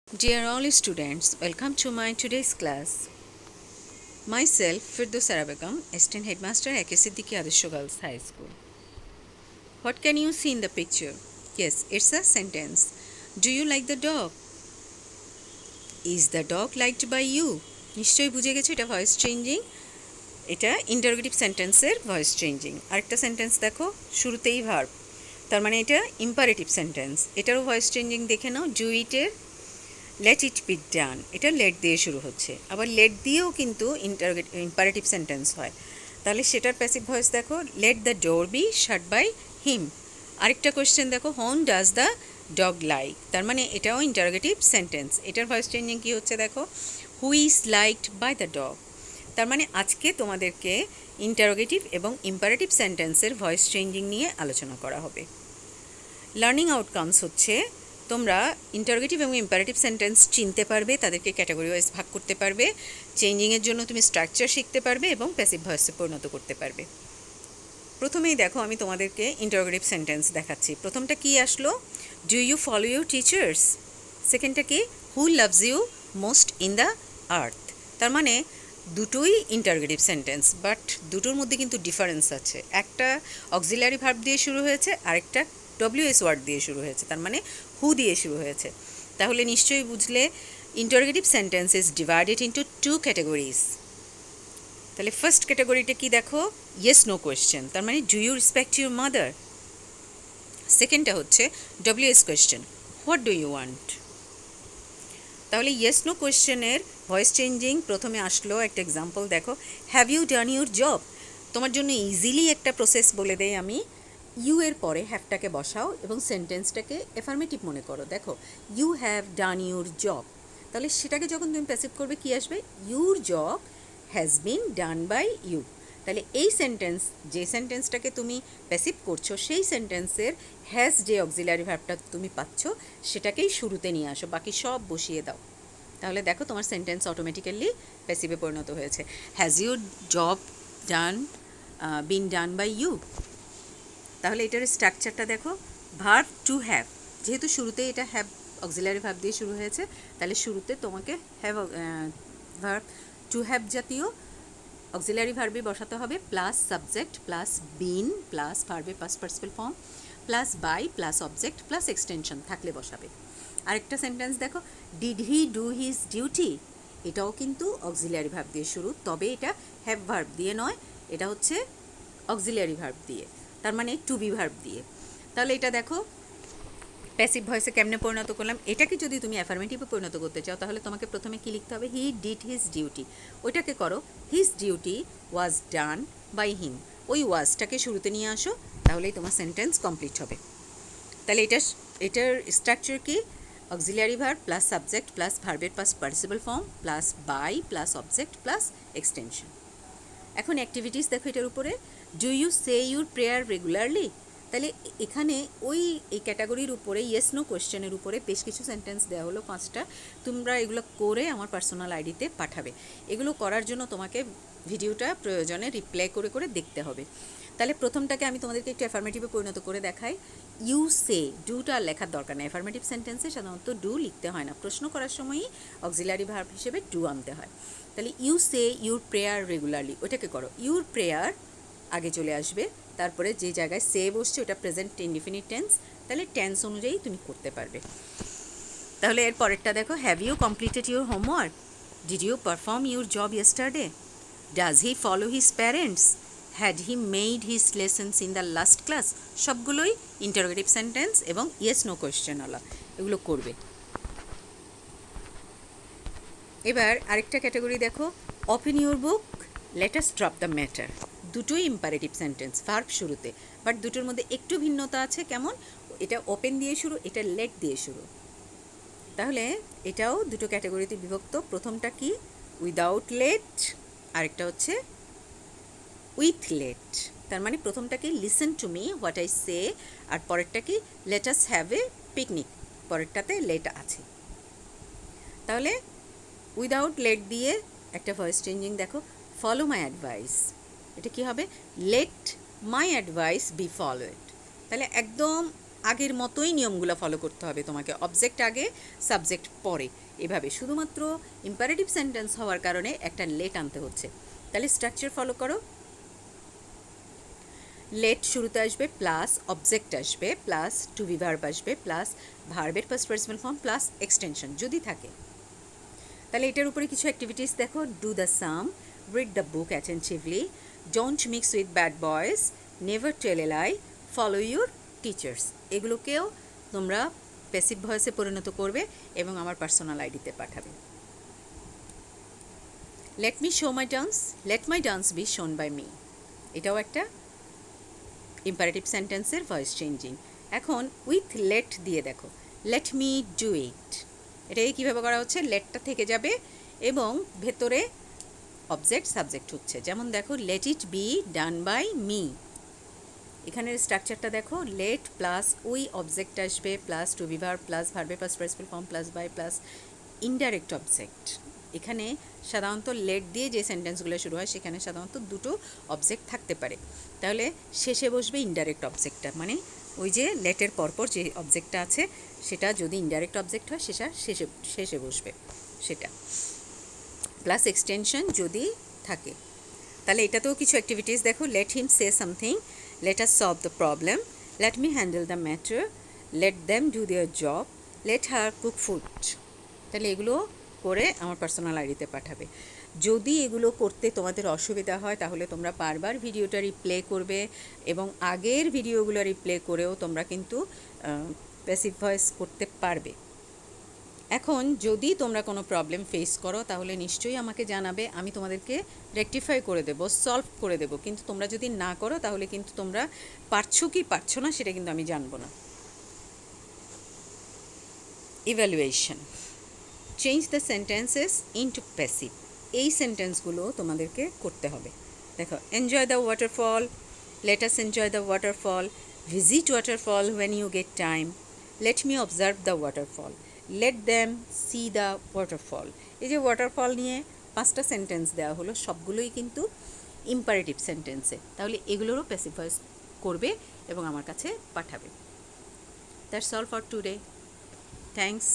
Dear all students, welcome to my today's class. Myself, Firdaus Ara Begum, Assistant Headmaster, A.K. Siddiqui Adarsh Girls High School. What can you see in the picture? Yes, it's a sentence. Do you like the dog? Is the dog liked by you? নিশ্চয়ই বুঝে গেছো এটা voice changing. এটা interrogative সেন্টেন্সের voice changing. আরেকটা sentence দেখো, শুরুতেই verb, তার মানে এটা ইম্পারেটিভ সেন্টেন্স। এটারও ভয়েস চেঞ্জিং দেখে নাও। ডু ইটের লেট ইট বি ডান, এটা লেট দিয়ে শুরু হচ্ছে, আবার লেট দিয়েও কিন্তু ইম্পারেটিভ সেন্টেন্স হয়। তাহলে সেটার প্যাসিভ ভয়েস দেখো, let the door be shut by him. আরেকটা কোয়েশ্চেন দেখো, whom does the dog like, তার মানে এটাও ইন্টারোগেটিভ সেন্টেন্স। এটার ভয়েস চেঞ্জিং কী হচ্ছে দেখো, who is liked by the dog. তার মানে আজকে তোমাদেরকে ইন্টারোগেটিভ এবং ইম্পারেটিভ সেন্টেন্সের ভয়েস চেঞ্জিং নিয়ে আলোচনা করা হবে। লার্নিং আউটকামস হচ্ছে তোমরা ইন্টারোগেটিভ এবং ইম্পারেটিভ সেন্টেন্স চিনতে পারবে, তাদেরকে ক্যাটাগরি ওয়াইজ ভাগ করতে পারবে, চেঞ্জিংয়ের জন্য তুমি স্ট্রাকচার শিখতে পারবে এবং প্যাসিভ ভয়েসে পরিণত করতে পারবে। প্রথমেই দেখো আমি তোমাদেরকে ইন্টারোগেটিভ সেন্টেন্স দেখাচ্ছি। প্রথমটা কি আসলো, do you follow your teachers. সেকেন্ডটা কি, who loves you most in the earth. তার মানে দুটোই ইন্টারোগেটিভ সেন্টেন্স, বাট দুটোর মধ্যে কিন্তু ডিফারেন্স আছে। একটা অক্সিলারি ভার্ব দিয়ে শুরু হয়েছে, আরেকটা ডব্লিউএস ওয়ার্ড দিয়ে শুরু হয়েছে, তার মানে হু দিয়ে শুরু হয়েছে। তাহলে নিশ্চয়ই বুঝলে interrogative sentence is divided into two categories. তাহলে ফার্স্ট ক্যাটাগরিটা কি দেখো, ইয়েস নো কোয়েশ্চেন, তার মানে do you respect your mother. সেকেন্ডটা হচ্ছে WH question, what do you want. তাহলে ইয়েস নো কোয়েশ্চেনের ভয়েস চেঞ্জিং প্রথমে আসলো, একটা এক্সাম্পল দেখো, have you done your job. তোমার জন্য ইজিলি একটা প্রসেস বলে দেই আমি, ইউ এর পরে হ্যাভটাকে বসাও এবং সেন্টেন্সটাকে এফার্মেটিভ মনে করো। দেখো, you have done your job, তাহলে সেটাকে যখন তুমি প্যাসিভ করবে কি আসবে, your job has been done by you. তাহলে এই সেন্টেন্স, যে সেন্টেন্সটাকে তুমি প্যাসিভ করছো, সেই সেন্টেন্সের হ্যাজ যে অক্সিলারি ভার্বটা তুমি পাচ্ছ সেটাকেই শুরুতে নিয়ে আসো, বাকি সব বসিয়ে দাও। তাহলে দেখো তোমার সেন্টেন্স অটোমেটিক্যালি প্যাসিভে পরিণত হয়েছে। Has your job done been done by you. তাহলে এটার স্ট্রাকচারটা দেখো, ভার্ব টু হ্যাভ, যেহেতু শুরুতে এটা হ্যাভ অক্সিলারি ভার্ব দিয়ে শুরু হয়েছে, তাহলে শুরুতে তোমাকে হ্যাভ ভার্ব টু হ্যাভ জাতীয় অক্সিলারি ভার্বে বসাতে হবে, plus subject plus been plus ভার্বে past participle form plus by plus object plus extension থাকলে বসাবে। আরেকটা সেন্টেন্স দেখো, did he do his duty, এটাও কিন্তু অক্সিলারি ভার্ব দিয়ে শুরু, তবে এটা হ্যাভ ভার্ব দিয়ে নয়, এটা হচ্ছে অক্সিলারি ভার্ব দিয়ে, তার মানে টু বি ভার্ব দিয়ে। তাহলে এটা দেখো প্যাসিভ ভয়েসে কেমনে পরিণত করলাম। এটাকে যদি তুমি অ্যাফার্মেটিভে পরিণত করতে চাও, তাহলে তোমাকে প্রথমে কী লিখতে হবে, হি ডিড হিজ ডিউটি। ওইটাকে করো, his duty was done by him, ওই ওয়াজটাকে শুরুতে নিয়ে আসো, তাহলেই তোমার সেন্টেন্স কমপ্লিট হবে। তাহলে এটার স্ট্রাকচার কি, auxiliary verb plus subject plus ভার্বের past participle form plus by plus object plus extension. এখন অ্যাক্টিভিটিস দেখো এটার উপরে, do you say your prayer regularly. তাহলে এখানে এই ক্যাটাগরির উপরে ইয়েস নো কোয়েশ্চেনের উপরে বেশ কিছু সেন্টেন্স দেওয়া হলো, 5টা। তোমরা এগুলো করে আমার পার্সোনাল আইডিতে পাঠাবে। এগুলো করার জন্য তোমাকে ভিডিওটা প্রয়োজনে রিপ্লাই করে করে দেখতে হবে। তাহলে প্রথমটাকে আমি তোমাদেরকে একটু অ্যাফার্মেটিভে পরিণত করে দেখাই। ইউ সে, ডুটা লেখার দরকার নেই, অ্যাফার্মেটিভ সেন্টেন্সে সাধারণত ডু লিখতে হয় না, প্রশ্ন করার সময়ই অক্সিলারি ভার্ব হিসেবে ডু আনতে হয়। তাহলে you say your prayer regularly, ওটাকে করো, ইউর প্রেয়ার আগে চলে আসবে, তারপরে যে জায়গায় সে বসছে ওটা প্রেজেন্ট ইনডিফিনিট টেন্স, তাহলে টেন্স অনুযায়ী তুমি করতে পারবে। তাহলে এর পরেরটা দেখো, have you completed your homework, did you perform your job yesterday, does he follow his parents, had he made his lessons in the last class. সবগুলোই ইন্টারোগেটিভ সেন্টেন্স এবং ইয়েস নো কোয়েশ্চেনওয়ালা, এগুলো করবে। এবার আরেকটা ক্যাটাগরি দেখো, open your book let us drop the matter. দুটোই imperative sentence, verb শুরুতে, বাট দুটোর মধ্যে একটু ভিন্নতা আছে। কেমন, এটা ওপেন দিয়ে শুরু, এটা লেট দিয়ে শুরু। তাহলে এটাও দুটো ক্যাটাগরিতে বিভক্ত। প্রথমটা কি, উইদাউট লেট, আরেকটা হচ্ছে উইথ লেট। তার মানে প্রথমটা কি, listen to me what I say, আর পরেরটা কি, let us have a picnic, পরেরটাতে লেট আছে। তাহলে উইদাউট লেট দিয়ে একটা ভয়েস চেঞ্জিং দেখো, ফলো মাই অ্যাডভাইস, এটা কি হবে, let my advice be followed. তাহলে একদম আগের মতোই নিয়মগুলো ফলো করতে হবে তোমাকে, অবজেক্ট আগে সাবজেক্ট পরে, এভাবে। শুধুমাত্র ইম্পারেটিভ সেন্টেন্স হওয়ার কারণে একটা লেট আনতে হচ্ছে। তাহলে স্ট্রাকচার ফলো করো। লেট শুরুতে আসবে, প্লাস অবজেক্ট আসবে, প্লাস টু বি ভার্ব আসবে, প্লাস ভার্বের first personal form, plus extension যদি থাকে। তাহলে এটার উপরে কিছু অ্যাক্টিভিটিস দেখো। Do the sum, read the book attentively, don't mix with bad boys, never tell a lie, follow your teachers. এগুলোকেও তোমরা প্যাসিভ ভয়েসে পরিণত করবে এবং আমার পার্সোনাল আইডিতে পাঠাবে। Let me show my dance, let my dance be shown by me, এটাও একটা ইম্পারেটিভ সেন্টেন্সের ভয়েস চেঞ্জিং। এখন উইথ লেট দিয়ে দেখো, লেট মি ডু ইট, এটাই কীভাবে করা হচ্ছে, লেটটা থেকে যাবে এবং ভেতরে অবজেক্ট সাবজেক্ট হচ্ছে। যেমন দেখো, let it be done by me, এখানের স্ট্রাকচারটা দেখো, লেট প্লাস উই অবজেক্ট আসবে, plus to be verb, plus ভার্বের first person form, plus by, plus indirect object. এখানে সাধারণত লেট দিয়ে যে সেন্টেন্সগুলো শুরু হয় সেখানে সাধারণত দুটো অবজেক্ট থাকতে পারে। তাহলে শেষে বসবে ইনডাইরেক্ট অবজেক্টটা, মানে ওই যে লেটের পরপর যে অবজেক্টটা আছে সেটা যদি ইনডাইরেক্ট অবজেক্ট হয় সেটা শেষে বসবে সেটা, প্লাস এক্সটেনশন যদি থাকে। তাহলে এটাতেও কিছু অ্যাক্টিভিটিস দেখো। Let him say something, let us solve the problem, let me handle the matter, let them do there job, let her cook food. তাহলে এগুলো করে আমার পার্সোনাল আইডিতে পাঠাবে। যদি এগুলো করতে তোমাদের অসুবিধা হয় তাহলে তোমরা বারবার ভিডিওটা রিপ্লে করবে এবং আগের ভিডিওগুলো রিপ্লে করেও তোমরা কিন্তু প্যাসিভ ভয়েস করতে পারবে। এখন যদি তোমরা কোনো প্রবলেম ফেস করো তাহলে নিশ্চয়ই আমাকে জানাবে, আমি তোমাদেরকে রেকটিফাই করে দেবো, সলভ করে দেবো। কিন্তু তোমরা যদি না করো তাহলে কিন্তু তোমরা পারছো কি পারছো না সেটা কিন্তু আমি জানবো না। Evaluation, change the sentences into passive, এই সেন্টেন্সগুলো তোমাদেরকে করতে হবে। দেখো, enjoy the waterfall, let us enjoy the waterfall, visit waterfall when you get time, let me observe the waterfall, let them see the waterfall. এই যে ওয়াটারফল নিয়ে 5টা সেন্টেন্স দেওয়া হলো, সবগুলোই কিন্তু ইম্পারেটিভ সেন্টেন্সে। তাহলে এগুলোরও প্যাসিভ ভয়েস করবে এবং আমার কাছে পাঠাবে। That's all for today. Thanks.